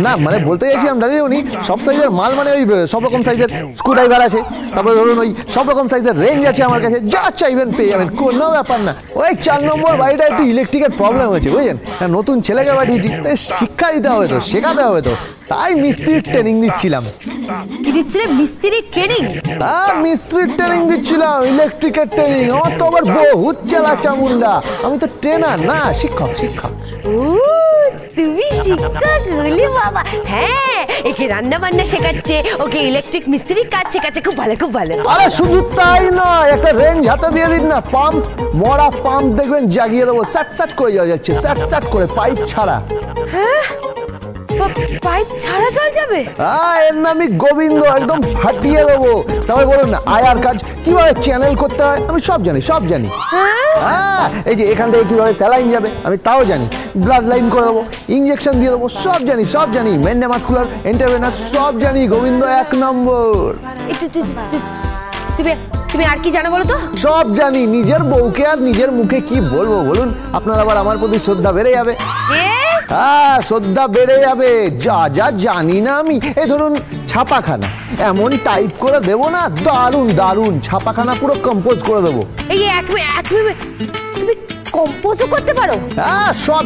না মানে বলতে চাইছিলাম দাদা উনি সব সাইজের মাল মানে ওই সব রকম সাইজের স্ক্রু ড্রাইভার আছে, তারপরে ধরুন ওই সব রকম সাইজের রেঞ্জ আছে আমার কাছে, যা চাইবেন পেয়ে যাবেন, কোনো ব্যাপার না। ওই 4 নম্বর বাড়িটা একটু ইলেকট্রিকের প্রবলেম হয়েছে বুঝলেন, নতুন ছেলেকে পাঠিয়েছি, শিক্ষা দিতে হবে তো, শেখাতে হবে তো, তাই মিস্ত্রির ট্রেনিং দিচ্ছিলাম। কি দিচ্ছিলে? মিস্ত্রির ট্রেনিং? হ্যাঁ মিস্ত্রির ট্রেনিং দিচ্ছিলাম, ইলেকট্রিকের ট্রেনিং। আমার তো আবার বহুত চেলা চামুন্ডা, আমি তো ট্রেনার না, শিক্ষক। ও তুমি শিক্ষক হলে বাবা। হ্যাঁ একে রান্না বান্না শেখাচ্ছে, ওকে ইলেকট্রিক মিস্ত্রির কাজ শেখাচ্ছে, খুব ভালো খুব ভালো। আরে শুধু তাই নয়, একটা রেঞ্জ হাতে দিয়ে দিন না, পাম্প, মরা পাম্প দেখবেন জাগিয়ে দেবো, স্যাট করে যাচ্ছে, স্যাট করে, পাইপ ছাড়া। হ্যাঁ পাইপ ছাড়া জল যাবে? হ্যাঁ এর নামই গোবিন্দ, একদম ফাটিয়ে দেবো। তাহলে বলুন না আয়ার কাজ কিভাবে চ্যানেল করতে হয় আমি সব জানি। হ্যাঁ এই যে এখান থেকে কিভাবে স্যালাইন যাবে আমি তাও জানি, ব্লাড লাইন করে দেবো, ইঞ্জেকশন দিয়ে দেবো, সব জানি, মেন্ডে মাস্কুলার এন্টারভেনাস সব জানি, গোবিন্দ 1 নম্বর। তুমি আর কি জানো বলো তো? সব জানি, নিজের বউকে আর নিজের মুখে কি বলবো বলুন, আপনার আবার আমার প্রতি শ্রদ্ধা বেড়ে যাবে। হ্যাঁ শ্রদ্ধা বেড়ে যাবে, যা জানি না আমি। এই ধরুন ছাপাখানা এমন টাইপ করে দেবো না, দারুণ ছাপাখানা পুরো কম্পোজ করে দেবো। এই এক মিনিট, তুমি কম্পোজও করতে পারো? হ্যাঁ সব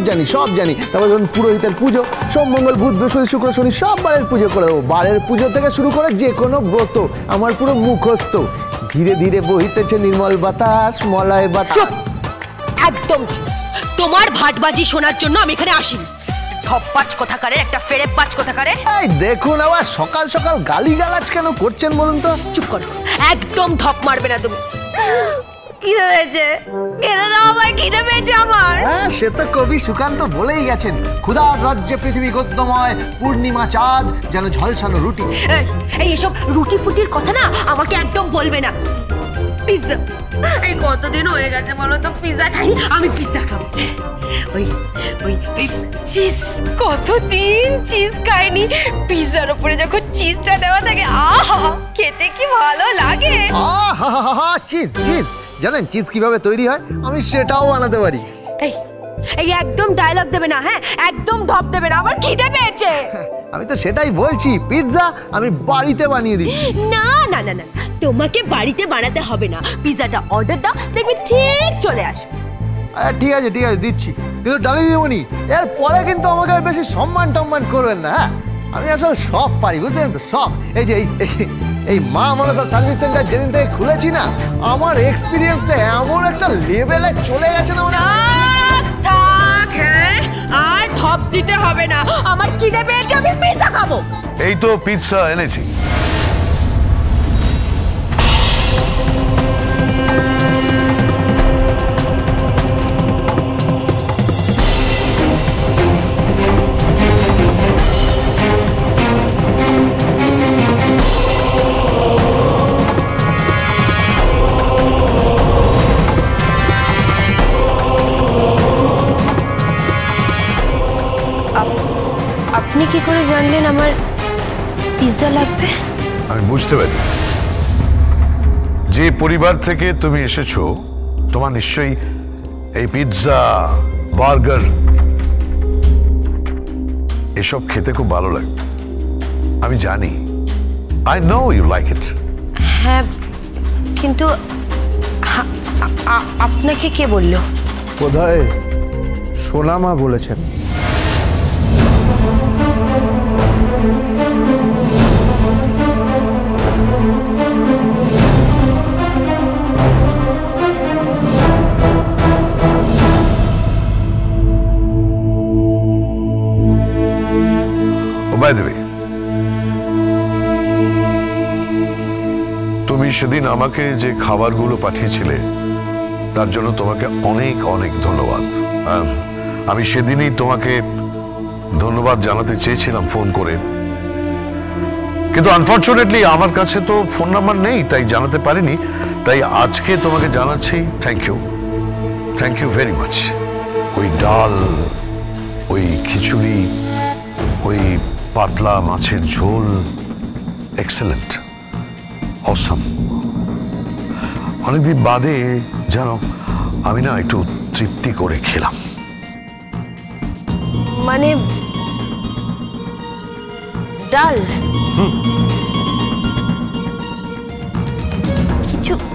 জানি। তারপর ধরুন পুরোহিতের পুজো, সোম মঙ্গল বুধ বৃহস্পতি শুক্র শনি সব বারের পুজো করে দেবো। বারের পুজো থেকে শুরু করে যে কোনো ব্রত আমার পুরো মুখস্থ। ধীরে ধীরে বহিতেছে নির্মল বাতাস, মলয় বাতাস। একদম তোমার ভাটবাজি শোনার জন্য আমি এখানে আসিনি। ধপ্পাচ কোথাকারে, একটা ফেরেপাচ কোথাকারে। এই দেখুন আবার সকাল সকাল গালিগালাজ কেন করছেন বলুন তো? চুপ করো, একদম ধপ মারবে না তুমি। খিদে পেয়েছে, খেতে দাও আমার, খিদে পেয়েছে আমার। হ্যাঁ সে তো কবি সুকান্ত বলেই গেছেন, ক্ষুধার রাজ্যে পৃথিবী গদ্যময়, পূর্ণিমা চাঁদ যেন ঝলসানো রুটি। এই এসব রুটি ফুটির কথা না আমাকে একদম বলবে না। পিৎজা, এই কতদিন হয়ে গেছে বলো তো পিৎজা খাইনি, আমি পিৎজা খাবো। ওই চিজ, কতদিন চিজ খাইনি, পিৎজার উপরে যখন চিজটা দেওয়া থাকে আহা খেতে কি ভালো লাগে। আহা চিজ জানেন চিজ কিভাবে তৈরি হয়? আমি সেটাও বানাতে পারি। এই একদম ডায়লগ দেবে না, হ্যাঁ একদম ধপ দেবে না, আমার খিদে পেয়েছে। আমি তো সেটাই বলছি, পিৎজা আমি বাড়িতে বানিয়ে দিচ্ছি। না তোমাকে বাড়িতে বানাতে হবে না, পিৎজাটা অর্ডার দাও, দেখবি ঠিক চলে আসবে। ঠিক আছে দিচ্ছি, কিন্তু ডালি দিবনি, এর পরে কিন্তু আমাকে বেশি সম্মান করবেন না। হ্যাঁ আমি আসলে সব পারি বুঝলেন তো, সব। এই যে এই মা মনসা সার্ভিস সেন্টার যেদিন থেকে খুলেছি না, আমার এক্সপিরিয়েন্সটা এমন একটা লেভেলে চলে গেছে না, মানে আর ঢপ দিতে হবে না, আমার খিদে পেয়েছে, আমি পিৎজা খাবো। এই তো পিৎজা এনেছি। আপনি কি করে জানলেন আমার পিৎজা লাগবে? আমি বুঝতে পারি, যে পরিবার থেকে তুমি এসেছো তোমার নিশ্চয়ই এই পিৎজা, বার্গার এসব খেতে খুব ভালো লাগে। আমি জানি, I know you like it. হ্যাঁ কিন্তু আপনাকে কে বললো? বোধহয় সোনামা বলেছেন। বাই দ্য ওয়ে, তুমি সেদিন আমাকে যে খাবারগুলো পাঠিয়েছিলে তার জন্য তোমাকে অনেক অনেক ধন্যবাদ। আমি সেদিনই তোমাকে ধন্যবাদ জানাতে চেয়েছিলাম ফোন করে, কিন্তু আনফরচুনেটলি আমার কাছে তো ফোন নাম্বার নেই, তাই জানাতে পারিনি। তাই আজকে তোমাকে জানাচ্ছি থ্যাংক ইউ ভেরি মাচ। ওই ডাল, ওই খিচুড়ি, ওই পাতলা মাছের ঝোল, এক্সেলেন্ট, অসাম। অনেকদিন বাদে জানো আমি না একটু তৃপ্তি করে খেলাম। মানে ডাল,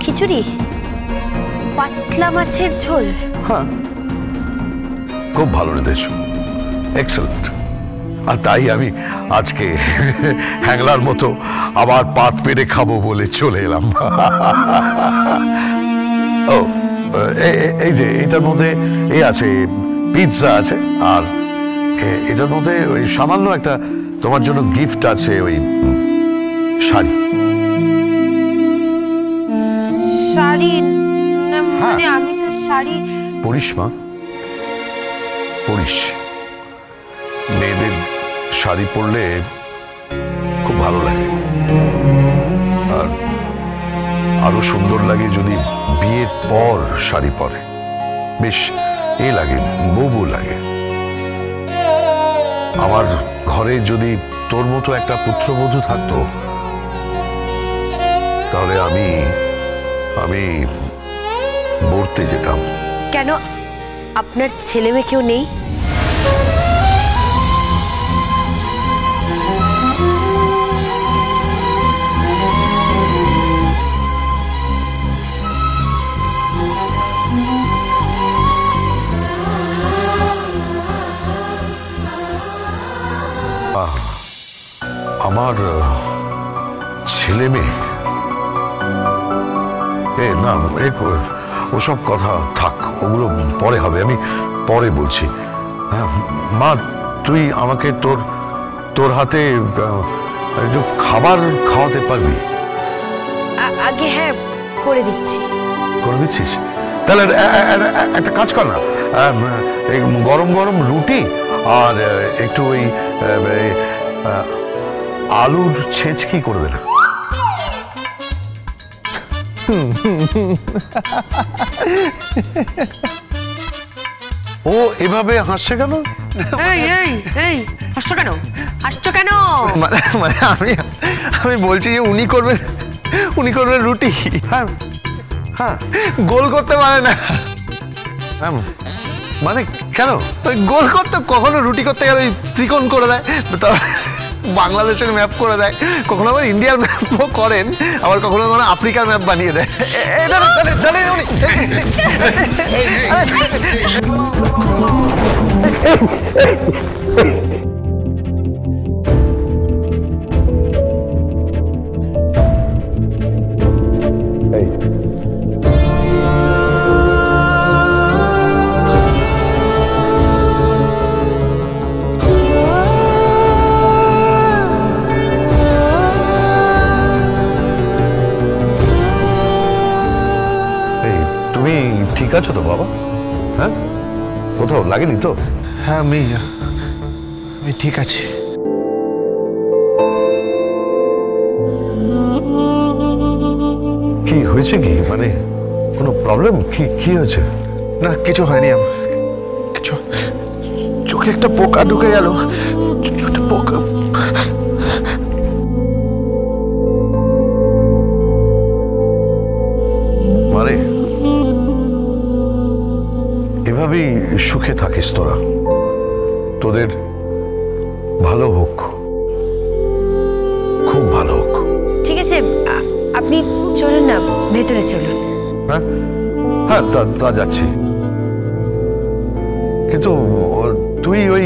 খিচুড়ি, পাতলা মাছের ঝোল। হ্যাঁ, খুব ভালো রেঁধেছ, এক্সেলেন্ট। আর তাই আমি আজকে হ্যাংলার মতো আবার পাত পেরে খাবো বলে চলে এলাম। ও এই যে এটার মধ্যে আছে পিৎজা আছে, আর এটার মধ্যে ওই সামান্য একটা তোমার জন্য গিফট আছে, ওই শাড়ি। শাড়ি মানে আমি তো শাড়ি পরিস মা, পরিস। মেয়েদের শাড়ি পরলে খুব ভালো লাগে, আর আরো সুন্দর লাগে যদি বিয়ের পর শাড়ি পরে, বেশ লাগে, বউ লাগে। আমার ঘরে যদি তোর মতো একটা পুত্রবধূ থাকতো তাহলে আমি বলতে যেতাম। কেন আপনার ছেলে মেয়ে কেউ নেই? আমার ছেলে মেয়ে না, ওসব কথা থাক, ওগুলো পরে হবে, আমি পরে বলছি। হ্যাঁ মা, তুই আমাকে তোর হাতে একটু খাবার খাওয়াতে পারবি? আগে হ্যাঁ, করে দিচ্ছি। করে দিচ্ছিস? তাহলে একটা কাজ কর না, গরম গরম রুটি আর একটু ওই আলুর ছেঁচকি করে দে না। ও এভাবে হাসছে কেন? হাসছো কেন? হাসছো কেন? মানে আমি বলছি যে উনি করবেন রুটি। হ্যাঁ হ্যাঁ, গোল করতে পারে না। মানে কেন? ওই গোল করতে, কখনো রুটি করতে গেলে ওই ত্রিকোণ করে দেয়, বাংলাদেশের ম্যাপ করে দেয়, কখনো আবার ইন্ডিয়ার ম্যাপও করেন, আবার কখনো কখনো আফ্রিকার ম্যাপ বানিয়ে দেয়। ঠিক আছো তো বাবা? হ্যাঁ, কোথাও লাগেনি তো? হ্যাঁ, আমি ঠিক আছি। কি হয়েছে? কি মানে কোনো প্রবলেম? কি হয়েছে? না, কিছু হয়নি আমার, কিছু। চোখে একটা পোকা ঢুকে গেল, পোকা। মানে এভাবেই সুখে থাকিস তোরা, তোদের ভালো হোক, খুব ভালো হোক। ঠিক আছে, আপনি চলুন না, ভেতরে চলুন। হ্যাঁ হ্যাঁ, তা যাচ্ছি, কিন্তু তুই ওই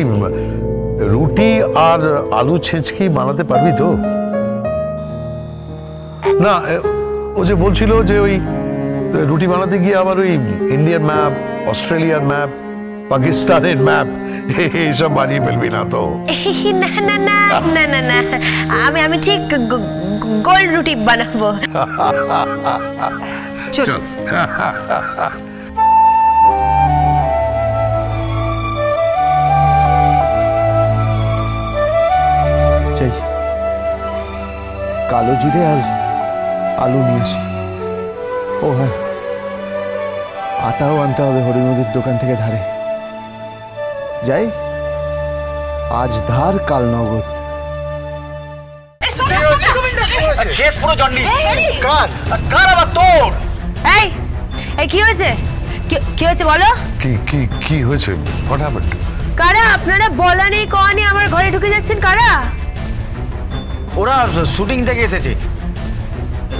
রুটি আর আলু ছেঁচকি বানাতে পারবি তো? না, ও যে বলছিল যে ওই রুটি বানাতে গিয়ে আবার ওই ইন্ডিয়ান ম্যাপ, অস্ট্রেলিয়ার ম্যাপ, পাকিস্তানের ম্যাপ এইসব বানিয়ে ফেলবি না তো? না না না না না না, আমি ঠিক গোল রুটি বানাবো। চল। চাই কালো জিরে আর আলু নিয়ে আসি। ও হ্যাঁ, আটাও আনতে হবে হরিমদির দোকান থেকে ধারে। যাই, আজ ধার কাল নগদ। কেস পুরো জন্ডিস। কার আবার তোর? এই কি হয়েছে? কি হয়েছে বলো? কি হয়েছে? What happened? কারা আপনারা? বলা নেই কওয়া নেই আমার ঘরে ঢুকে যাচ্ছেন কারা? ওরা শুটিং থেকে এসেছে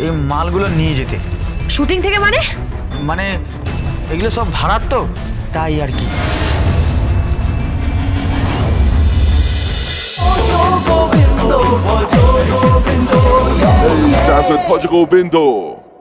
এই মালগুলো নিয়ে যেতে। শুটিং থেকে মানে? মানে এগুলো সব ভাড়ার তো, তাই আর কি। Hey, Taz with Portugal Bindo.